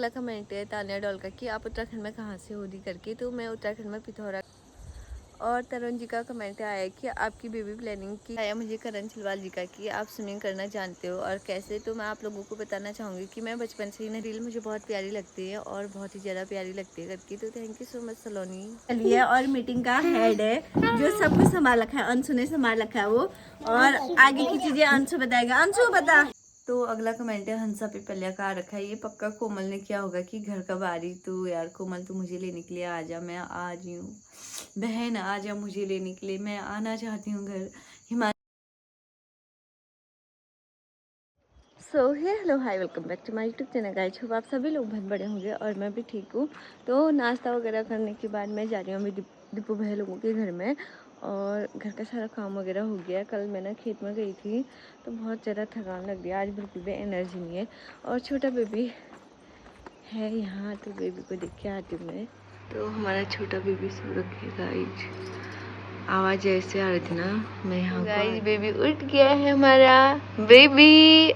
अगला कमेंट है तानिया डॉल का कि आप उत्तराखंड में कहाँ से हो दी करके। तो मैं उत्तराखंड में पिथौरा। और तरुण जी का कमेंट आया है कि आपकी बेबी प्लानिंग की आया मुझे करण छिलवाल जी का कि आप स्विमिंग करना जानते हो और कैसे। तो मैं आप लोगों को बताना चाहूँगी कि मैं बचपन से ही ना रील मुझे बहुत प्यारी लगती है और बहुत ही ज़्यादा प्यारी लगती है करके। तो थैंक यू सो मच सलोनी। चलिए, और मीटिंग का हेड है जो सब कुछ संभाल रखा है, अंशु ने संभाल रखा है वो, और आगे की चीजें अंशु बताएगा। अंशु बता। तो अगला कमेंट है हंसा पिपलिया का आ रखा है, ये पक्का कोमल ने किया होगा कि घर कब आ रही। तो यार कोमल तू मुझे लेने के लिए आ जा, मैं आ रही हूँ। बहन आ जा मुझे लेने के लिए, मैं आना चाहती हूँ घर। Himachal. So hello hi welcome back to my YouTube channel guys. Hope आप सभी लोग बहुत बड़े होंगे और मैं भी ठीक हूँ। तो नाश्ता वगैरह करने के बाद मैं जा रही हूँ अभी दीपू भाई लोगों के घर में। और घर का सारा काम वगैरह हो गया। कल मैं ना खेत में गई थी तो बहुत ज़्यादा थकान लग रही है, आज बिल्कुल भी एनर्जी नहीं है। और छोटा बेबी है यहाँ, तो बेबी को देख के आती हूँ मैं। तो हमारा छोटा बेबी सो रखेगा। आवाज़ ऐसे आ रही थी ना, मैं यहाँ गाइस बेबी उठ गया है हमारा बेबी।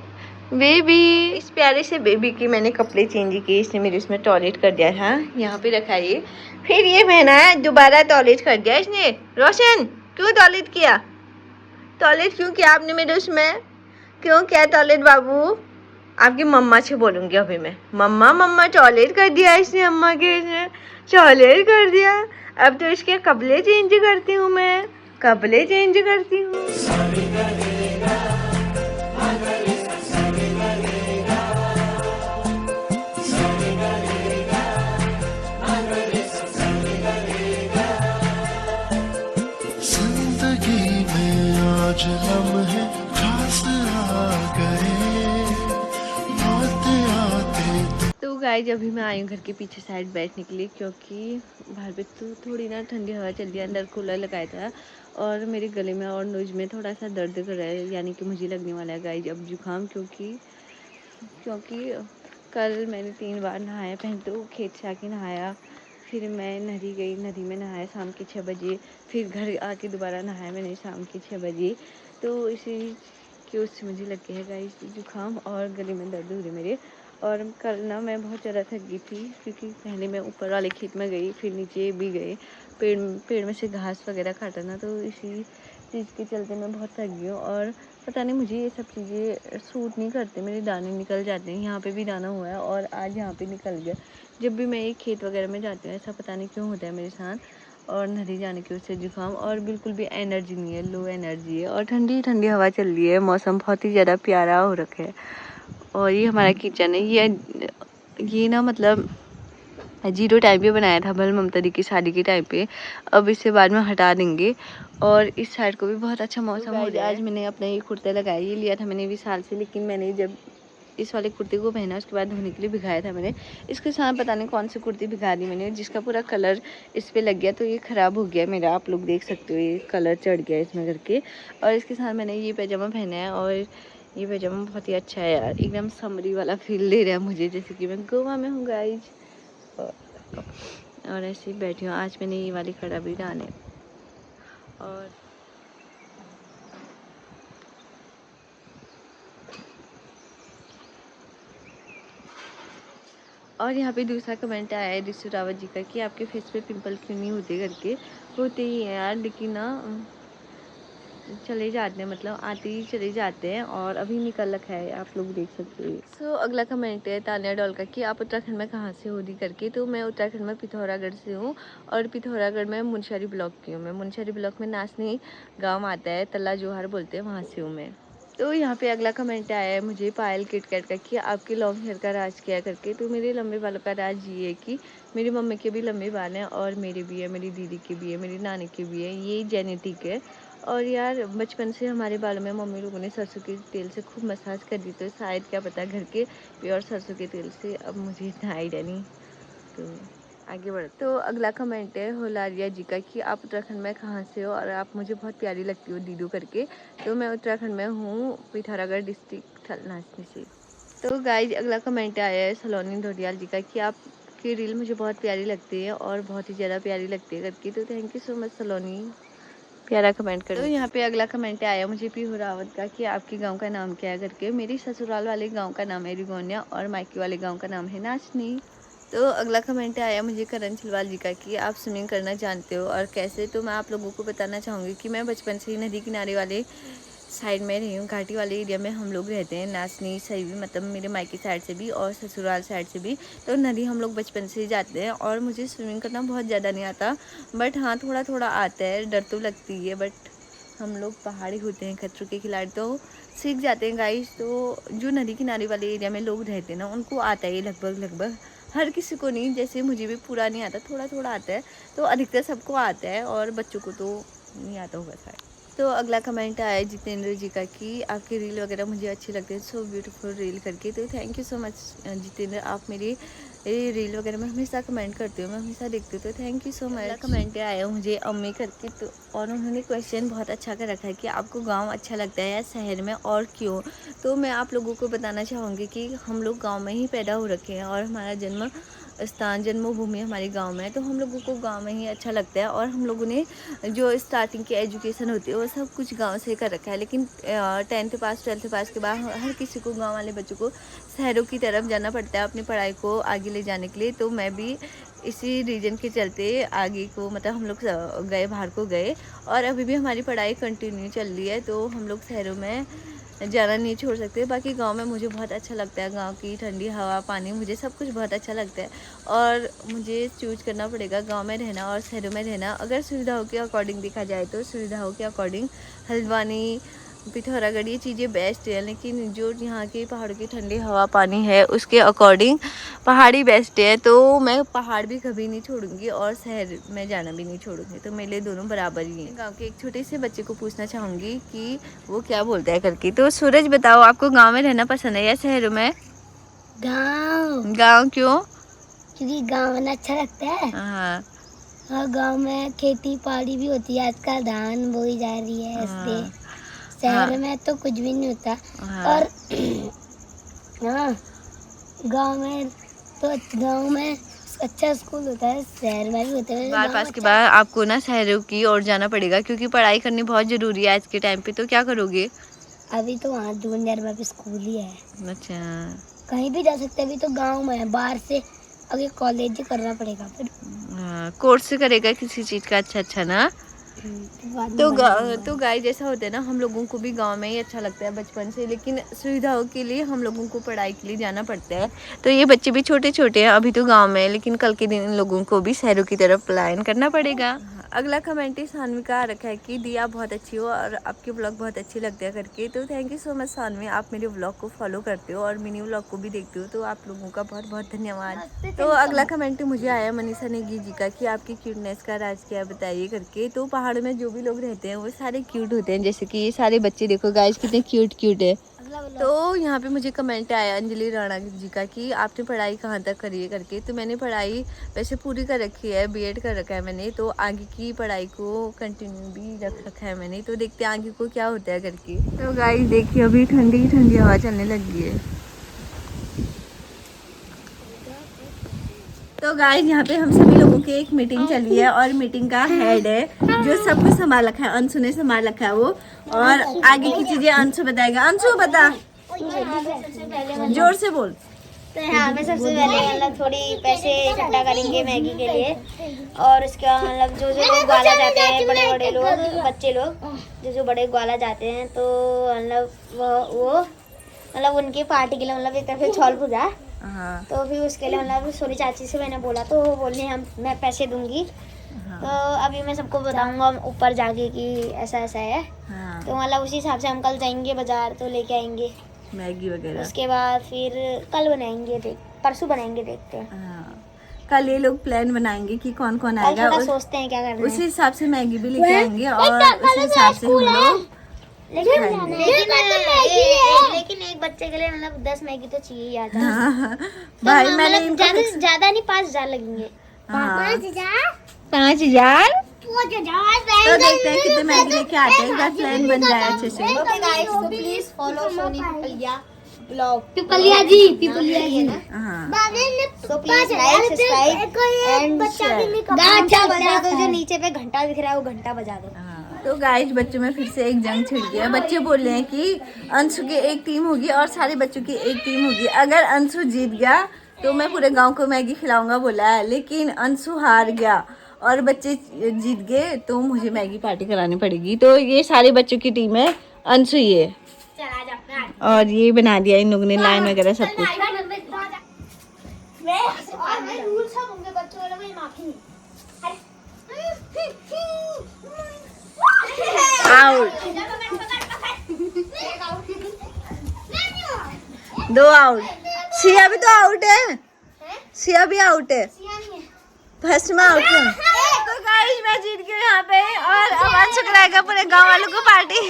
बेबी इस प्यारे से बेबी की मैंने कपड़े चेंज किए, इसने मेरे उसमें टॉयलेट कर दिया था, यहाँ पे रखा ये, फिर ये पहना है, दोबारा टॉयलेट कर दिया इसने। रोशन क्यों टॉयलेट किया? टॉयलेट क्यों किया आपने मेरे उसमें? क्यों किया टॉयलेट बाबू? आपकी मम्मा से बोलूंगी अभी मैं, मम्मा मम्मा टॉयलेट कर दिया इसने, अम्मा के इसने टॉयलेट कर दिया। अब तो इसके कपड़े चेंज करती हूँ मैं, कपड़े चेंज करती हूँ। जिंदगी में आज लम्हे खास आ गए, आते आते। तो गाइस अभी मैं आई हूँ घर के पीछे साइड बैठने के लिए, क्योंकि बाहर पे तो थोड़ी ना ठंडी हवा चल रही है, अंदर कूलर लगाया था और मेरे गले में और नोज में थोड़ा सा दर्द कर रहा है, यानी कि मुझे लगने वाला है गाइस अब जुकाम। क्योंकि क्योंकि कल मैंने 3 बार नहाया, पहले तो खेत से आके नहाया, फिर मैं नदी गई, नदी में नहाया शाम के 6 बजे, फिर घर आके दोबारा नहाया मैंने शाम के 6 बजे। तो इसी की उससे मुझे लग गया है गाइस जुकाम और गले में दर्द हो रही मेरे। और कल ना मैं बहुत ज़्यादा थक गई थी, क्योंकि पहले मैं ऊपर वाले खेत में गई, फिर नीचे भी गए, पेड़ में से घास वगैरह काटा ना, तो इसी चीज़ के चलते मैं बहुत थक गई हूँ। और पता नहीं मुझे ये सब चीज़ें सूट नहीं करती, मेरे दाने निकल जाते हैं, यहाँ पे भी दाना हुआ है और आज यहाँ पे निकल गया। जब भी मैं ये खेत वगैरह में जाती हूँ ऐसा पता नहीं क्यों होता है मेरे साथ। और नदी जाने की वजह से जुकाम, और बिल्कुल भी एनर्जी नहीं है, लो एनर्जी है, और ठंडी ठंडी हवा चल रही है, मौसम बहुत ही ज़्यादा प्यारा हो रखा है। और ये हमारा किचन है, ये ना मतलब 0 टाइम पे बनाया था बल ममता दी की शादी के टाइम पे, अब इसे बाद में हटा देंगे। और इस साइड को भी बहुत अच्छा मौसम हो रहा है। आज मैंने अपना ये कुर्ता लगाया, ये लिया था मैंने विशाल से, लेकिन मैंने जब इस वाले कुर्ते को पहना उसके बाद धोने के लिए भिगाया था मैंने। इसके साथ पता नहीं कौन सी कुर्ती भिगा दी मैंने, जिसका पूरा कलर इस पर लग गया, तो ये ख़राब हो गया मेरा, आप लोग देख सकते हो ये कलर चढ़ गया इसमें करके। और इसके साथ मैंने ये पैजामा पहना है, और ये पैजामा बहुत ही अच्छा है यार, एकदम समरी वाला फील दे रहा है मुझे, जैसे कि मैं गोवा में हूँ गाइज। और ऐसे ही बैठी हूँ, आज मैंने ये वाली कड़ा भी डाले। और यहाँ पे दूसरा कमेंट आया है ऋषि रावत जी का कि आपके फेस पे पिंपल क्यों नहीं होते करके। होते ही हैं यार, लेकिन ना चले जाते हैं, मतलब आते ही चले जाते हैं, और अभी निकल रखा है, आप लोग देख सकते हो। सो अगला कमेंट है तानिया डॉल का कि आप उत्तराखंड में कहाँ से हो दी करके। तो मैं उत्तराखंड में पिथौरागढ़ से हूँ, और पिथौरागढ़ में मुनस्यारी ब्लॉक की हूँ मैं। मुनस्यारी ब्लॉक में नासनी गाँव आता है, तल्ला जोहार बोलते हैं, वहाँ से हूँ मैं। तो यहाँ पे अगला कमेंट आया है मुझे पायल किटकैट का कि आपके लॉन्ग हेयर का राज क्या करके। तो मेरे लंबे बालों का राज ये है कि मेरी मम्मी के भी लंबे बाल हैं, और मेरे भी है, मेरी दीदी के भी है, मेरी नानी के भी है, ये जेनेटिक है। और यार बचपन से हमारे बालों में मम्मी लोगों ने सरसों के तेल से खूब मसाज कर दी, तो शायद क्या पता घर के प्योर सरसों के तेल से, अब मुझे इतना आइडिया नहीं। तो आगे बढ़। तो अगला कमेंट है होलारिया जी का कि आप उत्तराखंड में कहाँ से हो और आप मुझे बहुत प्यारी लगती हो दीदू करके। तो मैं उत्तराखंड में हूँ, पिथौरागढ़ डिस्ट्रिक्ट थलनासनी से। तो गाइज अगला कमेंट आया है सलोनी धोडियाल जी का कि आपकी रील मुझे बहुत प्यारी लगती है और बहुत ही ज़्यादा प्यारी लगती है करके। तो थैंक यू सो मच सलोनी। प्यारा कमेंट कर। तो यहाँ पे अगला कमेंट आया मुझे पीहू रावत का कि आपके गांव का नाम क्या है करके। मेरी ससुराल वाले गांव का नाम है रिगोनिया और मायके वाले गांव का नाम है नाचनी। तो अगला कमेंट आया मुझे करण छिलवाल जी का कि आप स्विमिंग करना जानते हो और कैसे। तो मैं आप लोगों को बताना चाहूँगी कि मैं बचपन से ही नदी किनारे वाले साइड में रही हूँ। घाटी वाले एरिया में हम लोग रहते हैं, नाचनी सही भी, मतलब मेरे मायके साइड से भी और ससुराल साइड से भी। तो नदी हम लोग बचपन से ही जाते हैं और मुझे स्विमिंग करना बहुत ज़्यादा नहीं आता, बट हाँ थोड़ा थोड़ा आता है। डर तो लगती है, बट हम लोग पहाड़ी होते हैं, खतरों के खिलाड़ी, तो सीख जाते हैं गाइस। तो जो नदी किनारे वाले एरिया में लोग रहते हैं ना, उनको आता है लगभग हर किसी को नहीं, जैसे मुझे भी पूरा नहीं आता, थोड़ा थोड़ा आता है। तो अधिकतर सबको आता है और बच्चों को तो नहीं आता होगा शायद। तो अगला कमेंट आया जितेंद्र जी का कि आपकी रील वगैरह मुझे अच्छी लगती है, सो ब्यूटीफुल रील करके। तो thank you so much Jitendra, आप मेरी रील वगैरह में हमेशा कमेंट करते हो, मैं हमेशा देखती हूँ, तो thank you so much. Comment आया मुझे अम्मी करके, तो और उन्होंने क्वेश्चन बहुत अच्छा कर रखा है कि आपको गांव अच्छा लगता है या शहर में और क्यों। तो मैं आप लोगों को बताना चाहूँगी कि हम लोग गांव में ही पैदा हो रखे हैं और हमारा जन्म स्थान जन्मभूमि हमारे गांव में है। तो हम लोगों को गांव में ही अच्छा लगता है और हम लोगों ने जो स्टार्टिंग की एजुकेशन होती है वो सब कुछ गांव से कर रखा है। लेकिन 10th पास 12th पास के बाद हर किसी को, गांव वाले बच्चों को शहरों की तरफ जाना पड़ता है अपनी पढ़ाई को आगे ले जाने के लिए। तो मैं भी इसी रीजन के चलते आगे को, मतलब हम लोग गए, बाहर को गए और अभी भी हमारी पढ़ाई कंटिन्यू चल रही है। तो हम लोग शहरों में जाना नहीं छोड़ सकते। बाकी गांव में मुझे बहुत अच्छा लगता है, गांव की ठंडी हवा, पानी, मुझे सब कुछ बहुत अच्छा लगता है। और मुझे चूज करना पड़ेगा गांव में रहना और शहरों में रहना। अगर सुविधाओं के अकॉर्डिंग देखा जाए तो सुविधाओं के अकॉर्डिंग हल्द्वानी, पिथौरागढ़ ये चीज़ें बेस्ट है। लेकिन जो यहाँ की पहाड़ों की ठंडी हवा, पानी है, उसके अकॉर्डिंग पहाड़ी बेस्ट है। तो मैं पहाड़ भी कभी नहीं छोड़ूंगी और शहर में जाना भी नहीं छोड़ूंगी। तो मेरे लिए दोनों बराबर ही हैं। गांव के एक छोटे से बच्चे को पूछना चाहूँगी कि वो क्या बोलता है करके। तो सूरज बताओ, आपको गाँव में रहना पसंद है या शहरों में? गाँव। गाँव क्यों? क्योंकि गाँव में अच्छा लगता है हाँ और गाँव में खेती बाड़ी भी होती है, आजकल धान बोई जा रही है, इसलिए। शहर में तो कुछ भी नहीं होता। और हाँ, गाँव में अच्छा स्कूल होता है, शहर में भी होता है। बार पास के बाद आपको ना शहरों की ओर जाना पड़ेगा क्योंकि पढ़ाई करनी बहुत जरूरी है आज के टाइम पे। तो क्या करोगे? अभी तो वहाँ जूनियर में भी स्कूल ही है। अच्छा, कहीं भी जा सकते हैं। अभी तो गाँव में है, बाहर से आगे कॉलेज करना पड़ेगा फिर। कोर्स करेगा किसी चीज का अच्छा ना। तो गाय जैसा होता है ना, हम लोगों को भी गांव में ही अच्छा लगता है बचपन से, लेकिन सुविधाओं के लिए हम लोगों को पढ़ाई के लिए जाना पड़ता है। तो ये बच्चे भी छोटे छोटे हैं अभी तो गांव में, लेकिन कल के दिन इन लोगों को भी शहरों की तरफ पलायन करना पड़ेगा। अगला कमेंट ही सानवी का आ रखा है कि दी आप बहुत अच्छी हो और आपके ब्लॉग बहुत अच्छे लगते हैं करके। तो thank you so much Saanvi, आप मेरे ब्लॉग को फॉलो करते हो और मिनी ब्लॉग को भी देखते हो, तो आप लोगों का बहुत बहुत धन्यवाद। तो अगला कमेंट मुझे आया मनीषा नेगी जी का कि आपकी क्यूटनेस का राज क्या है बताइए करके। तो पहाड़ में जो भी लोग रहते हैं वो सारे क्यूट होते हैं, जैसे कि ये सारे बच्चे देखो गाइस कितने क्यूट है। तो यहाँ पे मुझे कमेंट आया अंजलि राणा जी का कि आपने पढ़ाई कहाँ तक करी है करके। तो मैंने पढ़ाई वैसे पूरी कर रखी है, बीएड कर रखा है मैंने, तो आगे की पढ़ाई को कंटिन्यू भी रख रखा है मैंने। तो देखते हैं आगे को क्या होता है करके। तो गाइस देखिए अभी ठंडी ठंडी हवा चलने लगी है। तो गाइस यहाँ पे हम सभी लोगों की एक मीटिंग चली है और मीटिंग का हेड है जो सब कुछ संभाल रखा है, अंशु ने संभाल रखा है वो, और आगे की चीजें अंशु बताएगा। अंशु बता, जोर से बोल। तो यहाँ पे सबसे पहले मतलब थोड़ी पैसे इकट्ठा करेंगे मैगी के लिए, और उसके बाद मतलब जो जो लोग ग्वाला जाते हैं, बड़े बड़े लोग, बच्चे लोग जो बड़े ग्वाला जाते हैं, तो मतलब वो मतलब उनकी पार्टी के लिए मतलब एक तरफ छौल पूजा। तो फिर उसके लिए मतलब सोनी चाची से मैंने बोला, तो वो बोलने मैं पैसे दूंगी। तो अभी मैं सबको बताऊंगा ऊपर जाके कि ऐसा ऐसा है। तो मतलब उसी हिसाब से हम कल जाएंगे बाजार, तो लेके आएंगे मैगी वगैरह। उसके बाद फिर कल बनाएंगे, परसों बनाएंगे, देखते हैं। कल ये लोग प्लान बनाएंगे कि कौन कौन आएगा, सोचते हैं क्या करना है। उसी हिसाब से मैगी भी लेके आएंगे और उसी हिसाब से हम लोग लेकिन एक बच्चे के लिए मतलब 10 मैगी तो चाहिए ही आता है। भाई मैंने ज्यादा नहीं 5,000 लगेंगे। 5,000। तो देखते हैं कितने मैगी लेके आते हैं, अगर प्लान बन जाए अच्छे से। ओके गाइस, तो please follow Soni Pipliya blog, Pipliya ji तो please like subscribe and share. घंटा बजा दो, जो नीचे पे घंटा दिख रहा है वो घंटा बजा दो। तो गाइस बच्चों में फिर से एक जंग छिड़ गया। बच्चे बोल रहे हैं कि अंशु की एक टीम होगी और सारे बच्चों की एक टीम होगी। अगर अंशु जीत गया तो मैं पूरे गांव को मैगी खिलाऊंगा बोला है, लेकिन अंशु हार गया और बच्चे जीत गए तो मुझे मैगी पार्टी करानी पड़ेगी। तो ये सारे बच्चों की टीम है, अंशु ये और ये बना दिया इन लोगों ने लाइन वगैरह सब कुछ। Out, 2 out. सिया भी तो आउट है, सिया भी आउट है, फर्स्ट में आउट है। तो गाइस मैं जीत गई यहाँ पे और अब अंशु कराएगा पूरे गांव वालों को पार्टी।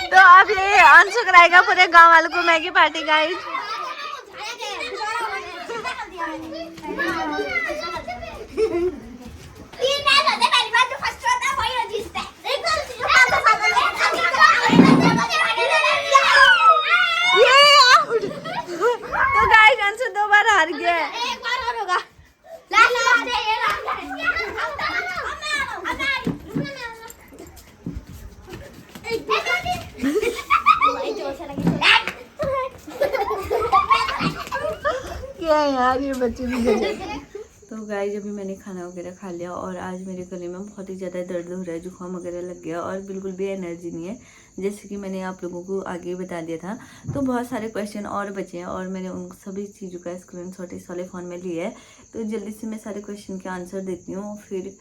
तो अब ये अंशु कराएगा पूरे गांव वालों को मैगी पार्टी गाइस। तो गाइस अंशु 2 बार हार गया है। एक बार और होगा। क्या यार ये बच्चे भी गजब। तो गाइस अभी मैंने खाना वगैरह खा लिया और आज मेरे गले में बहुत ही ज़्यादा दर्द हो रहा है, जुकाम वगैरह लग गया और बिल्कुल भी एनर्जी नहीं है, जैसे कि मैंने आप लोगों को आगे बता दिया था। तो बहुत सारे क्वेश्चन और बचे हैं और मैंने उन सभी चीज़ों का स्क्रीनशॉट इस वाले फ़ोन में लिया है। तो जल्दी से मैं सारे क्वेश्चन के आंसर देती हूँ, फिर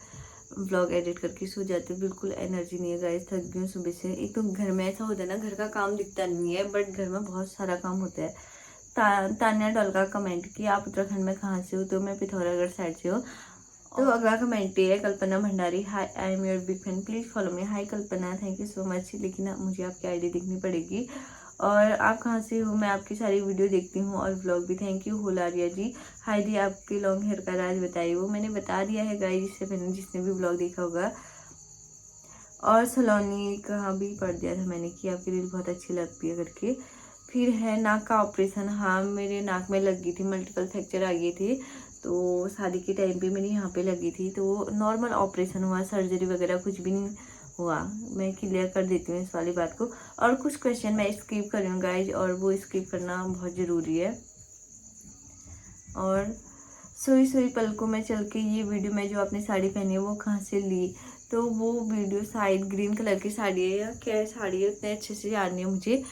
व्लॉग एडिट करके सो जाती हूँ। बिल्कुल एनर्जी नहीं है गाइस, थक गई हूँ सुबह से। एक तो घर में ऐसा होता है ना, घर का काम दिखता नहीं है बट घर में बहुत सारा काम होता है। तान्या डॉल का कमेंट कि आप उत्तराखंड में कहाँ से हो, तो मैं पिथौरागढ़ साइड से हूँ। तो अगला कमेंट है Kalpana Bhandari, hi I am your big fan, please follow me. Hi Kalpana, thank you so much, लेकिन मुझे आपकी आईडी देखनी पड़ेगी। और आप कहाँ से हो, मैं आपकी सारी वीडियो देखती हूँ और व्लॉग भी, थैंक यू। होलारिया जी, हाय दी, आपके लॉन्ग हेयर का राज बताइए। वो मैंने बता दिया है गाइस इससे पहले, जिसने भी व्लॉग देखा होगा। और सलोनी कहाँ भी पढ़ दिया था मैंने कि आपकी रील बहुत अच्छी लगती है करके। फिर है नाक का ऑपरेशन, हाँ मेरे नाक में लग गई थी, मल्टीपल फ्रैक्चर आ गए थे, तो शादी के टाइम पे मेरी यहाँ पे लगी थी। तो नॉर्मल ऑपरेशन हुआ, सर्जरी वगैरह कुछ भी नहीं हुआ। मैं क्लियर कर देती हूँ इस वाली बात को। और कुछ क्वेश्चन मैं स्किप कर रही हूँ गाइज, और वो स्किप करना बहुत ज़रूरी है। और सोई सोई पलकों में चल के ये वीडियो में जो आपने साड़ी पहनी है वो कहाँ से ली, तो वो वीडियो शायद ग्रीन कलर की साड़ी है या क्या साड़ी है, उतने अच्छे से याद नहीं है मुझे।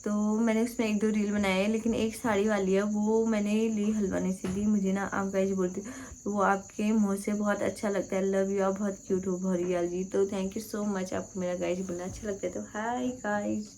तो मैंने उसमें 1-2 रील बनाए हैं, लेकिन एक साड़ी वाली है वो मैंने ली हल्द्वानी से ली। मुझे ना आप गाइज बोलती तो वो आपके मुँह से बहुत अच्छा लगता है। लव यू, आप बहुत क्यूट हो भौरियाल जी। तो थैंक यू सो मच, आपको मेरा गाइज बोलना अच्छा लगता है। तो हाय गाइज,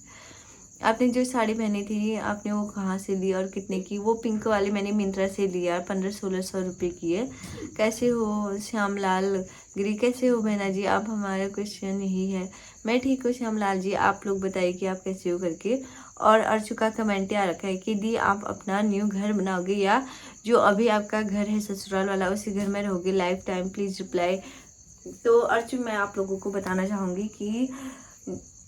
आपने जो साड़ी पहनी थी आपने वो कहाँ से ली और कितने की? वो पिंक वाली मैंने मिंत्रा से लिया, 1500-1600 रुपये की है। कैसे हो श्यामलाल गिरी, कैसे हो बहना जी आप? हमारा क्वेश्चन यही है। मैं ठीक हूँ श्यामलाल जी, आप लोग बताइए कि आप कैसे हो करके। और अर्चु का कमेंट आ रखा है कि दी आप अपना न्यू घर बनाओगे या जो अभी आपका घर है ससुराल वाला उसी घर में रहोगे लाइफ टाइम, प्लीज़ रिप्लाई। तो अर्चु मैं आप लोगों को बताना चाहूँगी कि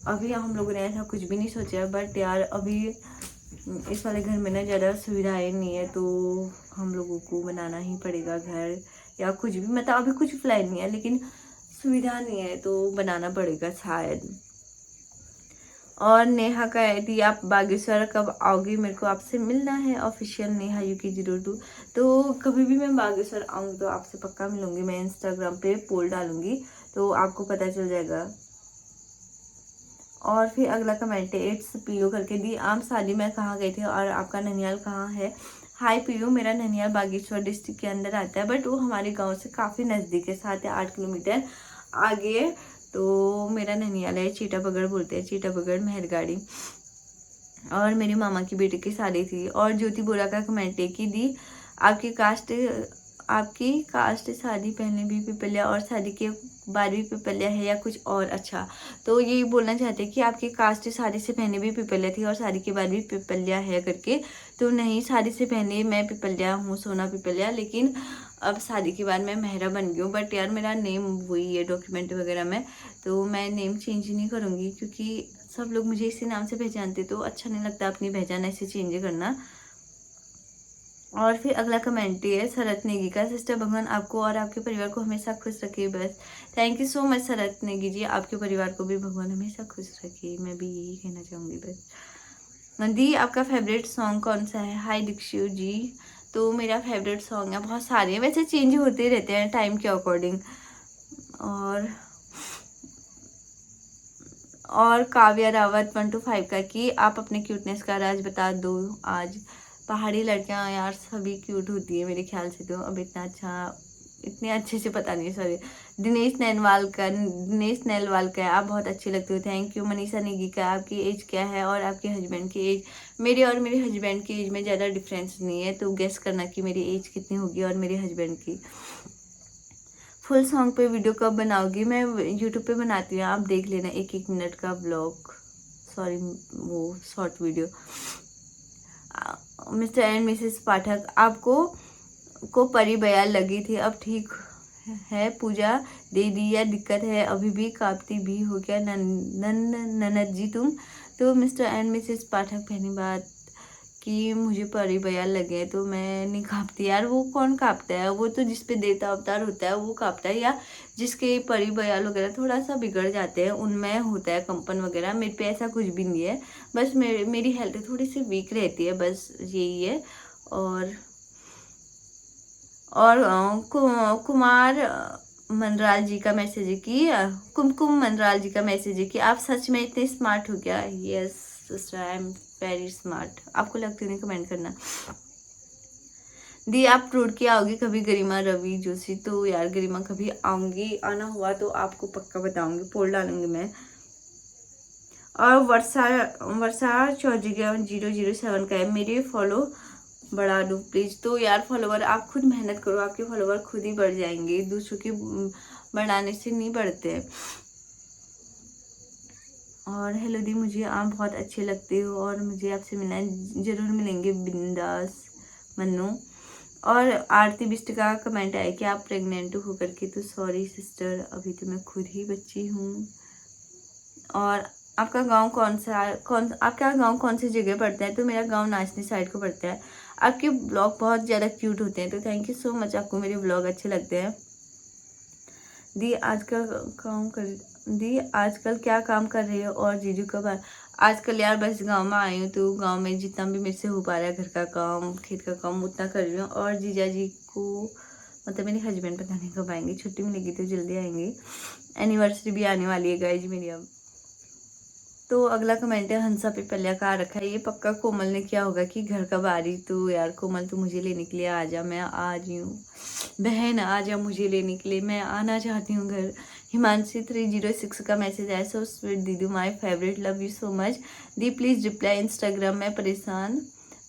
अभी हम लोगों ने ऐसा कुछ भी नहीं सोचा, बट यार अभी इस वाले घर में ना ज़्यादा सुविधाएं नहीं है, तो हम लोगों को बनाना ही पड़ेगा घर या कुछ भी। मतलब अभी कुछ प्लान नहीं है, लेकिन सुविधा नहीं है तो बनाना पड़ेगा शायद। और नेहा का है दी आप बागेश्वर कब आओगी, मेरे को आपसे मिलना है। Official Neha UK02। तो कभी भी मैं बागेश्वर आऊँगी तो आपसे पक्का मिलूँगी। मैं इंस्टाग्राम पे पोल डालूँगी तो आपको पता चल जाएगा। और फिर अगला कमेंट है इट्स पीयू करके दी, आप शादी में कहाँ गए थे और आपका ननियाल कहाँ है? हाय पीयू, मेरा ननियाल बागेश्वर डिस्ट्रिक्ट के अंदर आता है, बट वो हमारे गांव से काफ़ी नज़दीक है, 7 या 8 किलोमीटर आगे। तो मेरा ननियाल है, चीटा बगड़ बोलते हैं, चीटा बगड़ मेहरगाड़ी। और मेरी मामा की बेटी की शादी थी। और ज्योति बोरा का कमेंट है कि दी आपकी कास्ट शादी पहले भी पिपलिया और शादी के बाद भी पिपलिया है या कुछ और? अच्छा, तो ये बोलना चाहते हैं कि आपकी कास्ट शादी से पहले भी पिपलिया थी और शादी के बाद भी पिपलिया है करके। तो नहीं, शादी से पहले मैं पिपलिया हूँ, सोना पिपलिया, लेकिन अब शादी के बाद मैं मेहरा बन गई हूँ। बट यार मेरा नेम वही है डॉक्यूमेंट वगैरह में, तो मैं नेम चेंज नहीं करूँगी क्योंकि सब लोग मुझे इसी नाम से पहचानते, तो अच्छा नहीं लगता अपनी पहचान ऐसे चेंज करना। और फिर अगला कमेंट है शरत नेगी का, सिस्टर भगवान आपको और आपके परिवार को हमेशा खुश रखे बस। थैंक यू सो मच शरत नेगी जी, आपके परिवार को भी भगवान हमेशा खुश रखे, मैं भी यही कहना चाहूँगी बस। दी आपका फेवरेट सॉन्ग कौन सा है? हाय दीक्षु जी, तो मेरा फेवरेट सॉन्ग है, बहुत सारे हैं वैसे, चेंज होते रहते हैं टाइम के अकॉर्डिंग। और काव्या रावत 1 to 5 का कि आप अपने क्यूटनेस का राज बता दो आज। पहाड़ी लड़कियां यार सभी क्यूट होती है मेरे ख्याल से, तो अब इतने अच्छे से पता नहीं, सॉरी। दिनेश नैलवाल का आप बहुत अच्छे लगते हो, थैंक यू। मनीषा नेगी का आपकी एज क्या है और आपके हस्बैंड की एज? मेरे और मेरे हस्बैंड की एज में ज़्यादा डिफरेंस नहीं है, तो गेस करना कि मेरी एज कितनी होगी और मेरे हस्बैंड की। फुल सॉन्ग पे वीडियो कब बनाओगी? मैं यूट्यूब पे बनाती हूँ, आप देख लेना, 1-1 मिनट का ब्लॉग, सॉरी वो short video. Mr and Mrs Pathak, आपको परी बयाल लगी थी, अब ठीक है? पूजा दे दी या दिक्कत है अभी भी? कांपती भी हो क्या ननद जी तुम? तो मिस्टर एंड मिसेस पाठक, पहली बात कि मुझे परी बयाल लगे तो मैं नहीं कांपती यार, वो कौन कांपता है? वो तो जिसपे देवता अवतार होता है वो कांपता है, या जिसके परी बयाल वगैरह थोड़ा सा बिगड़ जाते हैं उनमें होता है कंपन वगैरह। मेरे पे ऐसा कुछ भी नहीं है, बस मेरी हेल्थ थोड़ी सी वीक रहती है, बस यही है। और कुमार मनराल जी का मैसेज है कि कुमकुम मनराल जी का मैसेज है कि आप सच में इतने स्मार्ट हो क्या? Yes sister, I am very smart. आपको लगती नहीं कमेंट करना। दी आप रोड की आओगी कभी गरिमा रवि जोशी? तो यार गरिमा कभी आऊंगी, आना हुआ तो आपको पक्का बताऊंगी, पोल डालूंगी मैं। और वर्षा चौधरी 007 का है, मेरे फॉलो बढ़ा दो प्लीज। तो यार फॉलोवर आप खुद मेहनत करो, आपके फॉलोवर खुद ही बढ़ जाएंगे, दूसरों के बढ़ाने से नहीं बढ़ते। और हेलो दी, मुझे आप बहुत अच्छे लगते हो और मुझे आपसे मिलना है, जरूर मिलेंगे बिंदास मन्नू। और आरती बिष्ट का कमेंट आया कि आप प्रेग्नेंट हो करके, तो सॉरी सिस्टर, अभी तो मैं खुद ही बच्ची हूँ। और आपका गांव आपका गांव कौन सी जगह पड़ता है? तो मेरा गांव नाचनी साइड को पड़ता है। आपके ब्लॉग बहुत ज़्यादा क्यूट होते हैं, तो थैंक यू सो मच, आपको मेरे ब्लॉग अच्छे लगते हैं। दी आजकल क्या काम कर रही हो और जीजू कब आजकल यार बस गांव में आई हूँ, तो गांव में जितना भी मेरे से हो पा रहा है घर का काम खेत का काम उतना कर रही हूँ। और जीजा जी को मतलब मेरे हस्बैंड पता नहीं कब आएंगे, छुट्टी मिलेगी तो जल्दी आएंगे, एनिवर्सरी भी आने वाली है गाइज मेरी अब। तो अगला कमेंट है हंसा पे पल्ल्या का आ रखा है, ये पक्का कोमल ने किया होगा कि घर कब आ रही? तो यार कोमल तो मुझे लेने के लिए आ जा, मैं आ रही हूँ, बहन आ जा मुझे लेने के लिए, मैं आना चाहती हूँ घर। हिमांशी 306 का मैसेज आया, सो स्वीट दीदू my favourite, love you so much दी, प्लीज़ रिप्लाई इंस्टाग्राम में परेशान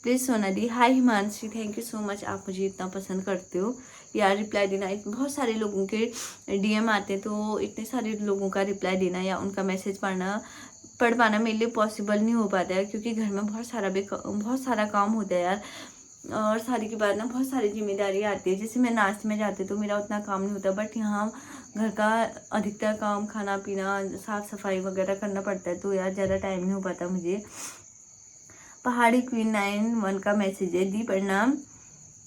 प्लीज़ सोना दी। Hi Himanshi, thank you so much, आप मुझे इतना पसंद करते हो यार, रिप्लाई देना। बहुत सारे लोगों के DM आते हैं, तो इतने सारे लोगों का रिप्लाई देना या उनका मैसेज पढ़ पाना मेरे लिए पॉसिबल नहीं हो पाता है, क्योंकि घर में बहुत सारा काम होता है यार। और सारी की बात ना बहुत सारी जिम्मेदारी आती है, जैसे मैं नाश्ते में जाती तो मेरा उतना काम नहीं होता, बट यहाँ घर का अधिकतर काम खाना पीना साफ़ सफाई वगैरह करना पड़ता है, तो यार ज़्यादा टाइम नहीं हो पाता मुझे। पहाड़ी क्वीन 91 का मैसेज है, दी प्रणाम,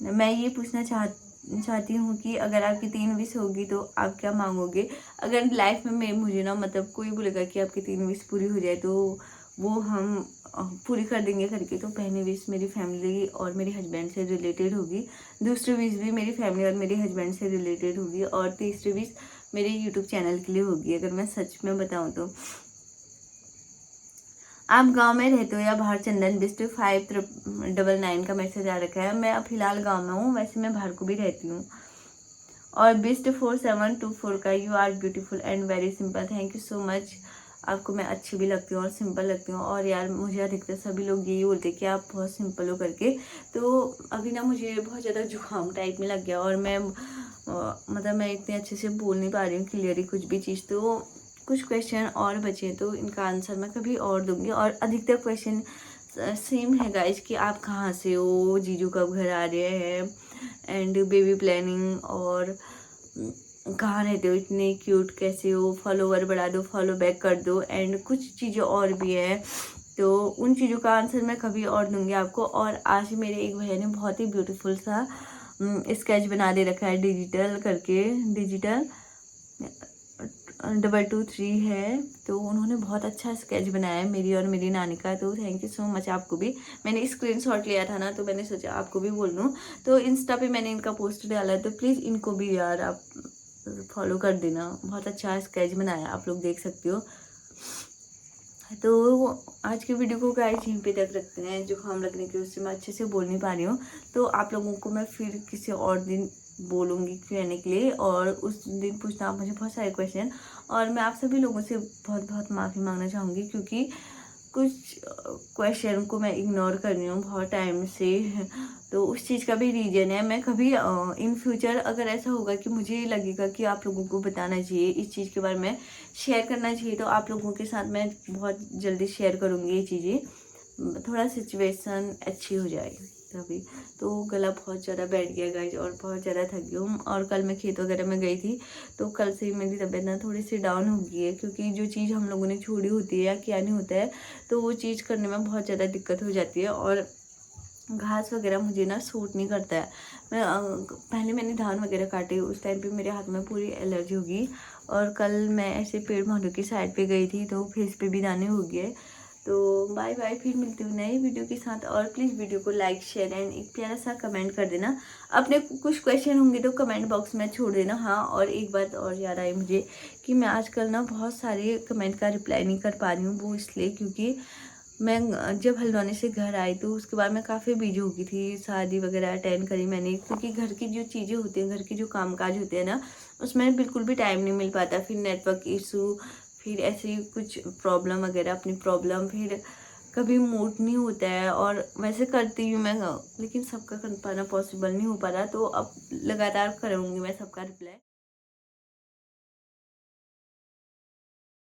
मैं ये पूछना चाहती हूँ कि अगर आपकी 3 विश होगी तो आप क्या मांगोगे? अगर लाइफ में मुझे ना मतलब कोई बोलेगा कि आपकी 3 विश पूरी हो जाए तो वो हम पूरी कर देंगे करके, तो पहली विश मेरी फैमिली और मेरे हस्बैंड से रिलेटेड होगी, दूसरी विश भी मेरी फैमिली और मेरे हस्बैंड से रिलेटेड होगी, और तीसरी विश मेरे यूट्यूब चैनल के लिए होगी, अगर मैं सच में बताऊँ तो। आप गांव में रहते हो या बाहर? चंदन बिस्ट 599 का मैसेज आ रखा है, मैं फिलहाल गांव में हूँ, वैसे मैं बाहर को भी रहती हूँ। और बिस्ट 4724 का, you are beautiful and very simple, thank you so much, आपको मैं अच्छी भी लगती हूँ और सिंपल लगती हूँ। और यार मुझे अधिकतर सभी लोग यही बोलते हैं कि आप बहुत सिंपल हो करके, तो अभी ना मुझे बहुत ज़्यादा जुकाम टाइप में लग गया और मैं मतलब मैं इतने अच्छे से बोल नहीं पा रही हूँ क्लियरली कुछ भी चीज़, तो कुछ क्वेश्चन और बचे तो इनका आंसर मैं कभी और दूंगी। और अधिकतर क्वेश्चन सेम है गाइज कि आप कहाँ से हो, जीजू कब घर आ रहे हैं, एंड बेबी प्लानिंग, और कहाँ रहते हो, इतने क्यूट कैसे हो, फॉलोवर बढ़ा दो, फॉलो बैक कर दो, एंड कुछ चीज़ें और भी है तो उन चीज़ों का आंसर मैं कभी और दूंगी आपको। और आज मेरे एक भैया ने बहुत ही ब्यूटीफुल सा स्केच बना दे रखा है डिजिटल करके, डिजिटल 223 है। तो उन्होंने बहुत अच्छा स्केच बनाया है मेरी और मेरी नानी का, तो थैंक यू सो मच आपको भी। मैंने स्क्रीनशॉट लिया था ना, तो मैंने सोचा आपको भी बोल दूँ। तो इंस्टा पे मैंने इनका पोस्ट डाला है, तो प्लीज़ इनको भी यार आप फॉलो कर देना। बहुत अच्छा स्केच बनाया, आप लोग देख सकते हो। तो आज की वीडियो को गाइस यहीं पे तक रखते हैं। जुकाम लगने की वजह से मैं अच्छे से बोल नहीं पा रही हूँ, तो आप लोगों को मैं फिर किसी और दिन बोलूँगी Q&A के लिए, और उस दिन पूछना आप मुझे बहुत सारे क्वेश्चन। और मैं आप सभी लोगों से बहुत बहुत माफ़ी मांगना चाहूँगी, क्योंकि कुछ क्वेश्चन को मैं इग्नोर कर रही हूँ बहुत टाइम से। तो उस चीज़ का भी रीज़न है। मैं कभी इन फ्यूचर अगर ऐसा होगा कि मुझे लगेगा कि आप लोगों को बताना चाहिए, इस चीज़ के बारे में शेयर करना चाहिए, तो आप लोगों के साथ मैं बहुत जल्दी शेयर करूँगी ये चीज़ें, थोड़ा सिचुएशन अच्छी हो जाएगी तभी। तो गला बहुत ज़्यादा बैठ गया गाइस, और बहुत ज़्यादा थक गई हूँ। और कल मैं खेत वगैरह में गई थी, तो कल से ही मेरी तबीयत ना थोड़ी सी डाउन हो गई है, क्योंकि जो चीज़ हम लोगों ने छोड़ी होती है या क्या नहीं होता है, तो वो चीज़ करने में बहुत ज़्यादा दिक्कत हो जाती है। और घास वगैरह मुझे ना सूट नहीं करता है। पहले मैंने धान वगैरह काटे, उस टाइम पे मेरे हाथ में पूरी एलर्जी होगी। और कल मैं ऐसे पेड़ पौधों की साइड पे गई थी, तो फेस पे भी दाने हो गए। तो बाय बाय, फिर मिलती हूँ नई वीडियो के साथ। और प्लीज़ वीडियो को लाइक शेयर एंड एक प्यारा सा कमेंट कर देना। अपने कुछ क्वेश्चन होंगे तो कमेंट बॉक्स में छोड़ देना। हाँ, और एक बात और याद आई मुझे कि मैं आजकल ना बहुत सारे कमेंट का रिप्लाई नहीं कर पा रही हूँ। वो इसलिए क्योंकि मैं जब हल्द्वानी से घर आई, तो उसके बाद मैं काफ़ी बिजी हो गई थी। शादी वगैरह अटेंड करी मैंने, क्योंकि घर की जो चीज़ें होती हैं, घर के जो कामकाज होते हैं ना, उसमें बिल्कुल भी टाइम नहीं मिल पाता। फिर नेटवर्क इशू, फिर ऐसी कुछ प्रॉब्लम वगैरह, अपनी प्रॉब्लम, फिर कभी मूड नहीं होता है। और वैसे करती हूँ मैं, लेकिन सबका कर पाना पॉसिबल नहीं हो पा रहा। तो अब लगातार करूँगी मैं सबका रिप्लाई।